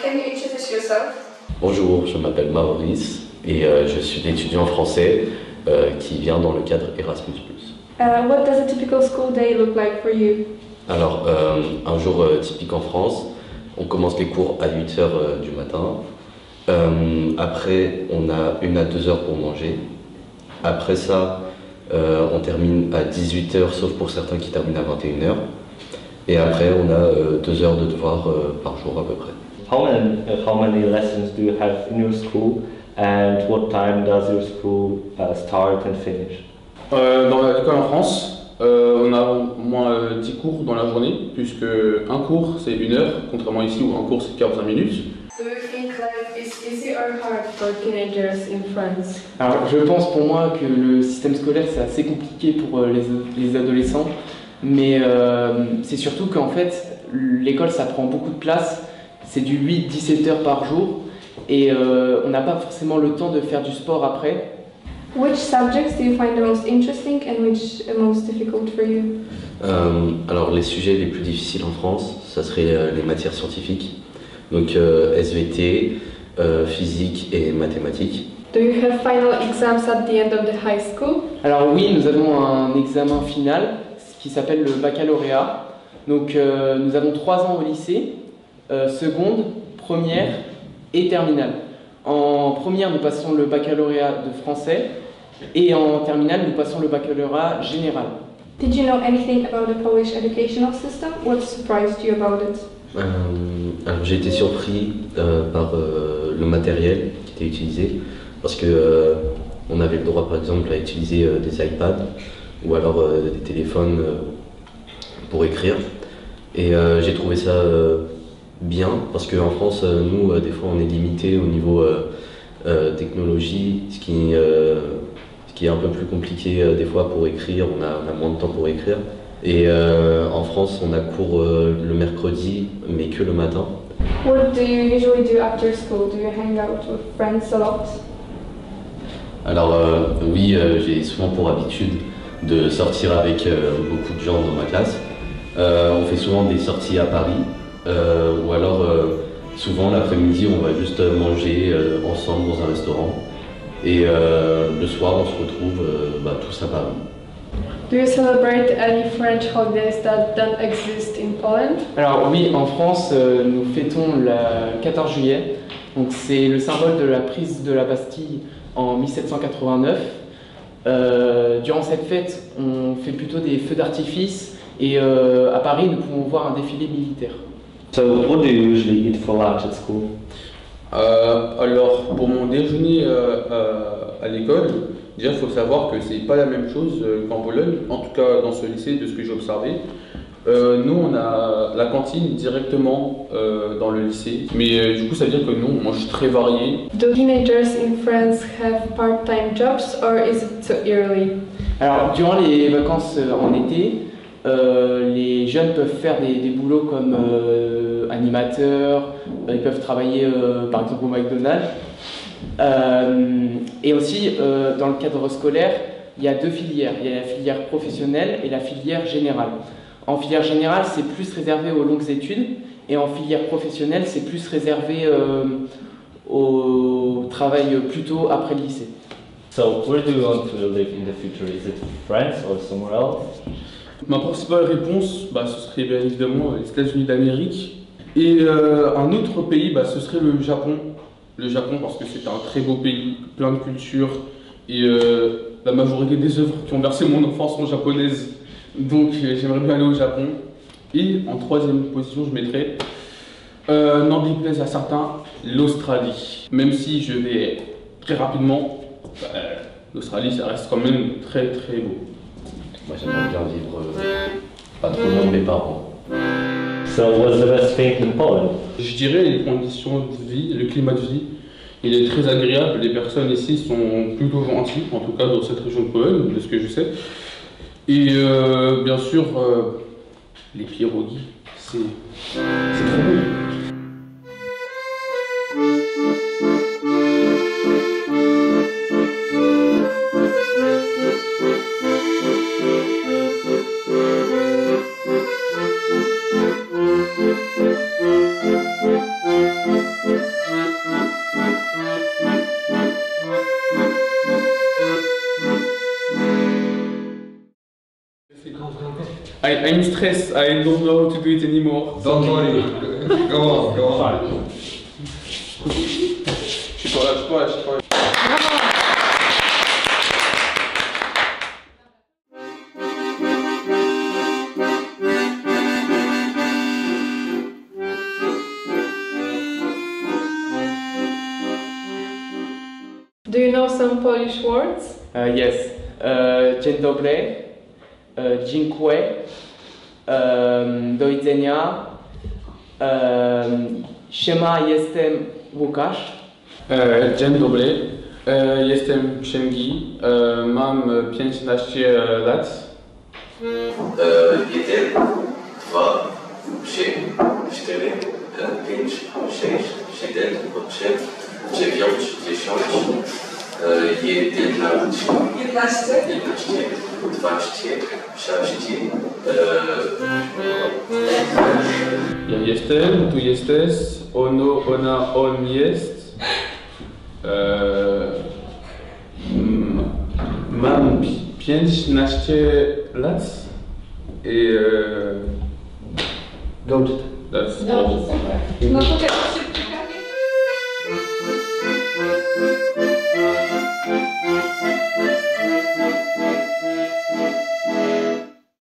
can you introduce yourself? Bonjour, je m'appelle Maurice et je suis étudiant français qui vient dans le cadre Erasmus+. What does a typical school day look like for you? Alors, un jour typique en France, on commence les cours à 8h du matin. Après, on a 1 à 2 heures pour manger. Après ça, on termine à 18h, sauf pour certains qui terminent à 21h. Et après, on a 2 heures de devoirs par jour à peu près. How many lessons do you have in your school, and what time does your school start and finish? Dans l'école en France, on a au moins 10 cours dans la journée, puisque un cours c'est 1 heure, contrairement ici où un cours c'est 45 minutes. Do you think life is easy or hard for teenagers in France? Alors, je pense pour moi que le système scolaire c'est assez compliqué pour les adolescents, mais c'est surtout qu'en fait l'école ça prend beaucoup de place, c'est du 8-17 heures par jour et on n'a pas forcément le temps de faire du sport après. Which subjects do you find the most interesting and which most difficult for you? Alors, les sujets les plus difficiles en France, ça serait les matières scientifiques, donc SVT, physique et mathématiques. Do you have final exams at the end of the high school? Alors oui, nous avons un examen final qui s'appelle le baccalauréat. Donc nous avons 3 ans au lycée, seconde, première et terminale. En première, nous passons le baccalauréat de français et en terminale, nous passons le baccalauréat général. Did you know anything about the Polish educational system? What surprised you about it? Alors, j'ai été surpris par le matériel qui était utilisé, parce que on avait le droit par exemple à utiliser des iPads ou alors des téléphones pour écrire. Et j'ai trouvé ça bien, parce qu'en France, nous, des fois, on est limité au niveau technologie, ce qui est un peu plus compliqué des fois pour écrire, on a moins de temps pour écrire. Et en France, on a cours le mercredi, mais que le matin. What do you usually do after school? Do you hang out with friends a lot? Alors oui, j'ai souvent pour habitude de sortir avec beaucoup de gens dans ma classe. On fait souvent des sorties à Paris, ou alors souvent l'après-midi on va juste manger ensemble dans un restaurant. Et le soir on se retrouve tous à Paris. Do you celebrate any French holidays that don't exist in Poland? Alors oui, en France, nous fêtons le 14 juillet. Donc c'est le symbole de la prise de la Bastille en 1789. Durant cette fête, on fait plutôt des feux d'artifice et à Paris, nous pouvons voir un défilé militaire. So, what do you usually eat for lunch at school? Alors, pour mon déjeuner à l'école, déjà il faut savoir que c'est pas la même chose qu'en Pologne, en tout cas dans ce lycée, de ce que j'ai observé. Nous, on a la cantine directement dans le lycée, mais du coup, ça veut dire que nous, on mange très varié. Do teenagers in France have part-time jobs or is it too early? Alors, durant les vacances en été, les jeunes peuvent faire des boulots comme animateurs, ils peuvent travailler par exemple au McDonald's. Et aussi, dans le cadre scolaire, il y a 2 filières. Il y a la filière professionnelle et la filière générale. En filière générale, c'est plus réservé aux longues études, et en filière professionnelle, c'est plus réservé au travail plutôt après le lycée. So, where do you want to live in the future? Is it France or somewhere else? Ma principale réponse, ce serait bien évidemment les États-Unis d'Amérique. Et un autre pays, ce serait le Japon. Le Japon parce que c'est un très beau pays, plein de culture. Et la majorité des œuvres qui ont bercé mon enfance sont japonaises. Donc j'aimerais bien aller au Japon. Et en 3e position, je mettrais, n'en déplaise à certains, l'Australie. Même si je vais très rapidement, l'Australie ça reste quand même très très beau. Moi j'aimerais bien vivre pas trop loin de mes parents. So, what's the best thing in Poland? Je dirais les conditions de vie, le climat de vie. Il est très agréable, les personnes ici sont plutôt gentilles, en tout cas dans cette région de Pologne, de ce que je sais. Et bien sûr, les pierogies, c'est trop bon. I'm stressed. I don't know how to do it anymore. Don't worry. Go on, go on. Je suis pas là. Do you know some Polish words? Yes. Dzień dobry. Dziękuję. Do widzenia. Siema, jestem Łukasz. Dzień dobry. Jestem Księgi. Mam 15 lat. 1, 2, 3, 4, 5, 6, 7, 8, 9, 10, 11, 12, 16. Ja jestem, tu jesteś, ono, ona, on jest. Mam 15 lat i Dobrze. that's Dobrze, all. super. No to teraz się